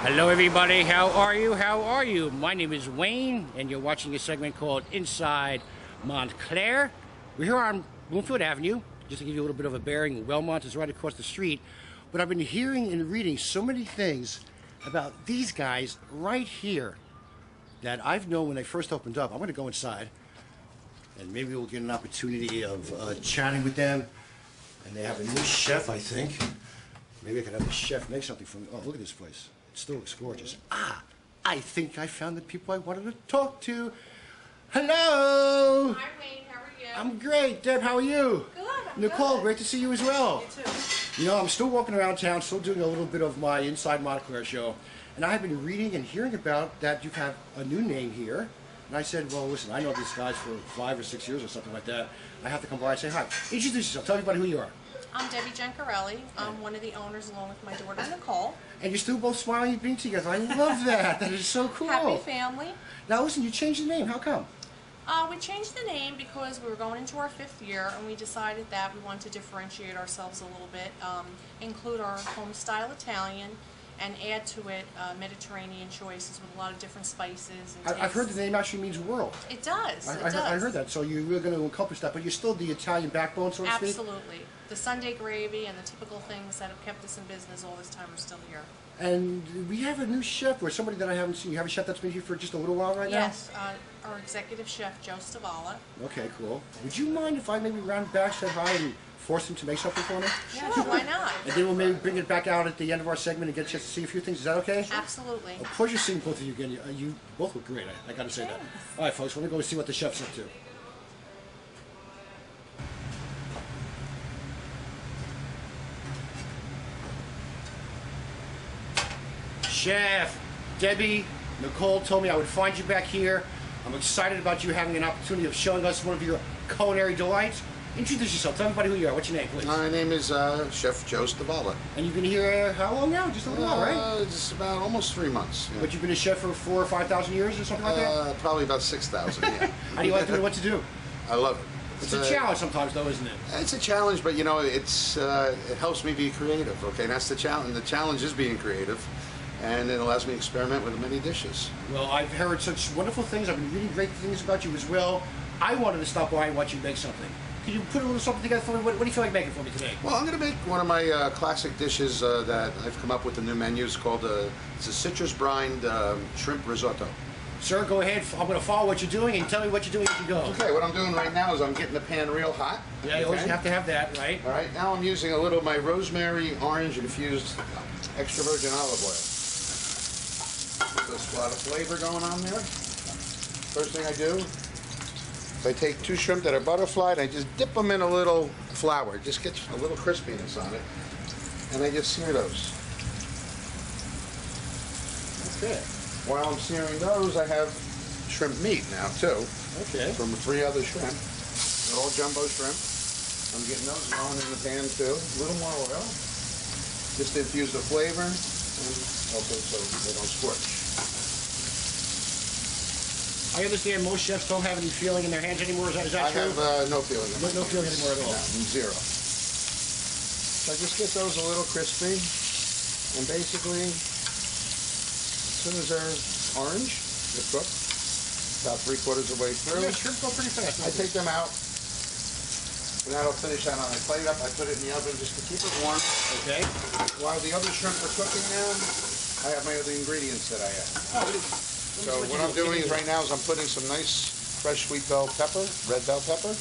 Hello everybody, how are you? How are you? My name is Wayne and you're watching a segment called Inside Montclair. We're here on Bloomfield Avenue, just to give you a little bit of a bearing. Wellmont is right across the street. But I've been hearing and reading so many things about these guys right here that I've known when they first opened up. I'm going to go inside and maybe we'll get an opportunity of chatting with them. And they have a new chef, I think. Maybe I could have the chef make something for me. Oh, look at this place. It still looks gorgeous. I think I found the people I wanted to talk to. Hello! Hi, Wayne. How are you? I'm great. Deb, how are you? Good. I'm Nicole, good. great to see you as well. You too. You know, I'm still walking around town, still doing a little bit of my Inside Montclair show. And I have been reading and hearing about that you have a new name here. And I said, well, listen, I know these guys for 5 or 6 years or something like that. I have to come by and say hi. Introduce yourself. Tell everybody who you are. I'm Debbie Giancarelli. I'm one of the owners along with my daughter Nicole. And you're still both smiling and being together. I love that. That is so cool. Happy family. Now listen, you changed the name. How come? We changed the name because we were going into our 5th year and we decided that we wanted to differentiate ourselves a little bit, include our home style Italian and add to it Mediterranean choices with a lot of different spices and I've heard the name actually means world. It does. I heard that. So you're really going to encompass that, but you're still the Italian backbone, so to speak? Absolutely. The Sunday gravy and the typical things that have kept us in business all this time are still here. And we have a new chef, or somebody that I haven't seen. You have a chef that's been here for just a little while right now? Yes, our executive chef, Joe Stavala. Okay, cool. Would you mind if I maybe round back, said hi, and force him to make something for me? Sure, why not? And then we'll maybe bring it back out at the end of our segment and get a chance to see a few things. Is that okay? Absolutely. A pleasure seeing both of you again. You both look great. I got to say that. All right, folks, we're going to go see what the chef's up to. Chef, Debbie, Nicole told me I would find you back here. I'm excited about you having an opportunity of showing us one of your culinary delights. Introduce yourself. Tell everybody who you are. What's your name, please? My name is Chef Joe Stavala. And you've been here how long now? Just a little while, right? Just about almost 3 months. Yeah. But you've been a chef for 4,000 or 5,000 years or something like that? Probably about 6,000, yeah. How do you like doing what to do? I love it. It's a challenge sometimes, though, isn't it? It's a challenge, but you know, it helps me be creative. Okay, and that's the challenge. The challenge is being creative, and it allows me to experiment with many dishes. Well, I've heard such wonderful things. I've been reading great things about you as well. I wanted to stop by and watch you make something. Can you put a little something together for me? What do you feel like making for me today? Well, I'm going to make one of my classic dishes that I've come up with a new menu. It's called it's a citrus brined shrimp risotto. Sir, go ahead. I'm going to follow what you're doing and tell me what you're doing as you go. Okay, what I'm doing right now is I'm getting the pan real hot. Yeah, you always have to have that, right? All right, now I'm using a little of my rosemary orange infused extra virgin olive oil. There's a lot of flavor going on there. First thing I do is I take 2 shrimp that are butterflied, I just dip them in a little flour, just get a little crispiness on it, and I just sear those. Okay. While I'm searing those, I have shrimp meat now too. Okay. From 3 other shrimp. They're all jumbo shrimp. I'm getting those going in the pan too. A little more oil. Just to infuse the flavor and also so they don't scorch. I understand most chefs don't have any feeling in their hands anymore. Is that true? I have no feeling. No feeling anymore at all. No, zero. So I just get those a little crispy, and basically, as soon as they're orange, they're cooked, about 3/4 of the way through. Yeah, shrimp go pretty fast. I take them out, and that'll finish that on a plate up. I put it in the oven just to keep it warm. Okay. While the other shrimp are cooking now, I have my other ingredients that I add. So what I'm doing is right now is I'm putting some nice fresh sweet bell pepper, red bell pepper.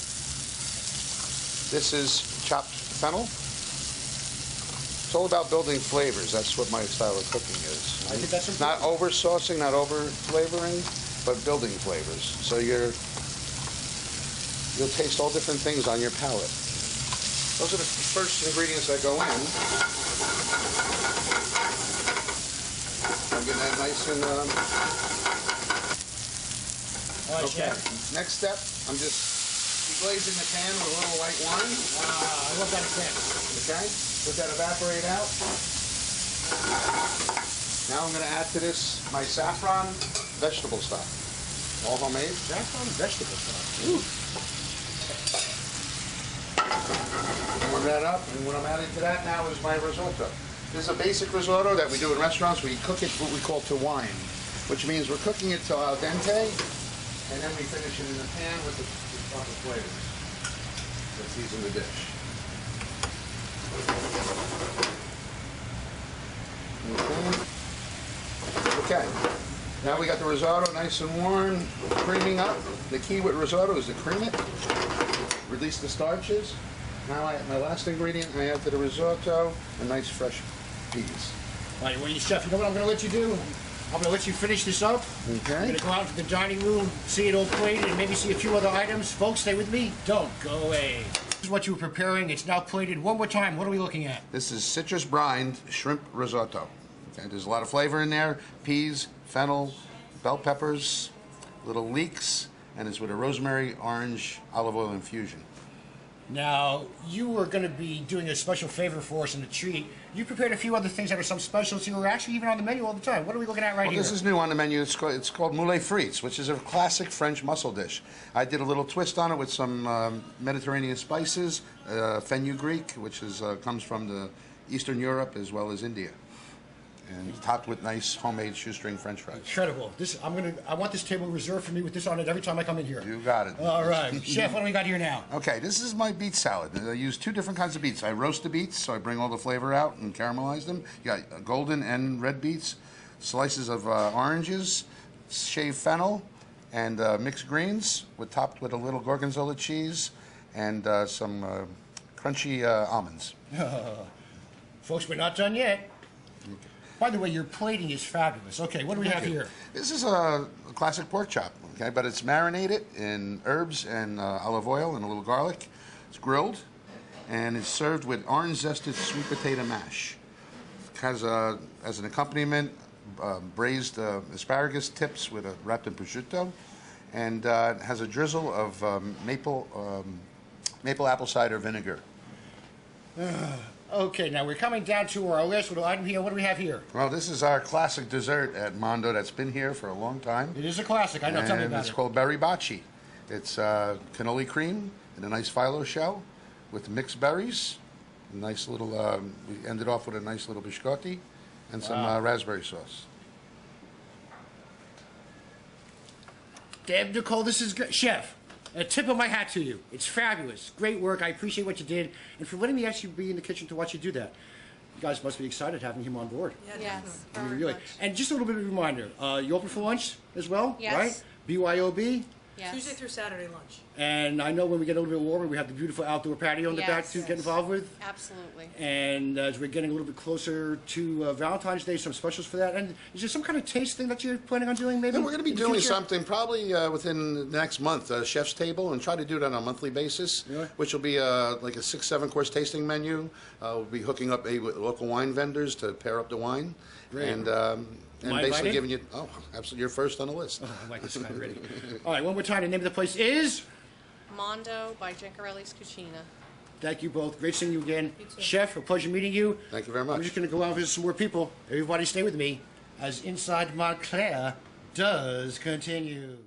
This is chopped fennel. It's all about building flavors. That's what my style of cooking is. I think that's important. Not over saucing, not over flavoring, but building flavors. So you'll taste all different things on your palate. Those are the first ingredients that go in. I'm getting that nice and okay. Next step, I'm just deglazing the pan with a little white wine. I love that scent. Okay, let that evaporate out. Now I'm going to add to this my saffron vegetable stock. All homemade. Saffron vegetable stock. Ooh. Warm that up, and what I'm adding to that now is my risotto. This is a basic risotto that we do in restaurants. We cook it what we call to wine, which means we're cooking it till al dente, and then we finish it in the pan with the proper flavors that season the dish. Okay. Now we got the risotto nice and warm, creaming up. The key with risotto is to cream it, release the starches. Now my last ingredient I add to the risotto, a nice fresh peas. All right, well, Chef, you know what I'm going to let you do? I'm going to let you finish this up. Okay. I'm going to go out to the dining room, see it all plated, and maybe see a few other items. Folks, stay with me. Don't go away. This is what you were preparing. It's now plated. One more time. What are we looking at? This is citrus brined shrimp risotto. Okay, there's a lot of flavor in there. Peas, fennel, bell peppers, little leeks, and it's with a rosemary, orange, olive oil infusion. Now, you were going to be doing a special favor for us in the treat. You prepared a few other things that are some specials who are actually even on the menu all the time. What are we looking at right here? This is new on the menu. It's called moulet frites, which is a classic French mussel dish. I did a little twist on it with some Mediterranean spices, fenugreek, which comes from the Eastern Europe as well as India, and topped with nice homemade shoestring French fries. Incredible. I want this table reserved for me with this on it every time I come in here. You got it. All right. Chef, what do we got here now? Okay, this is my beet salad. I use two different kinds of beets. I roast the beets, so I bring all the flavor out and caramelize them. You got golden and red beets, slices of oranges, shaved fennel, and mixed greens, topped with a little gorgonzola cheese and some crunchy almonds. Folks, we're not done yet. Okay. By the way, your plating is fabulous. Okay, what do we have here? This is a classic pork chop, okay, but it's marinated in herbs and olive oil and a little garlic. It's grilled, and it's served with orange zested sweet potato mash. It has, as an accompaniment, braised asparagus tips wrapped in prosciutto, and it has a drizzle of maple apple cider vinegar. Okay, now we're coming down to our last little item here. What do we have here? Well, this is our classic dessert at Mondo that's been here for a long time. It is a classic. I know. Tell me about it. It's called berry bocce. It's cannoli cream in a nice phyllo shell with mixed berries. A nice little. We ended off with a nice little biscotti and some raspberry sauce. Deb, Nicole, this is good. Chef, a tip of my hat to you. It's fabulous. Great work. I appreciate what you did. And for letting me actually be in the kitchen to watch you do that. You guys must be excited having him on board. Yes. Really. And just a little bit of a reminder, you open for lunch as well, Yes. right? BYOB. Yes. Tuesday through Saturday lunch. And I know when we get a little bit warmer, we have the beautiful outdoor patio in the back to get involved with. Absolutely. And as we're getting a little bit closer to Valentine's Day, some specials for that. And is there some kind of taste thing that you're planning on doing maybe? Yeah, we're going to be in the doing future? something probably within the next month, Chef's Table, and try to do that on a monthly basis, which will be like a 6-7 course tasting menu. We'll be hooking up with local wine vendors to pair up the wine. Great. And Am I basically invited? giving you, absolutely, you're first on the list. Oh, I like this guy already. All right, one more time. The name of the place is? Mondo by Gencarelli's Cucina. Thank you both. Great seeing you again. You too. Chef, a pleasure meeting you. Thank you very much. I'm just going to go out and visit some more people. Everybody stay with me as Inside Montclair does continue.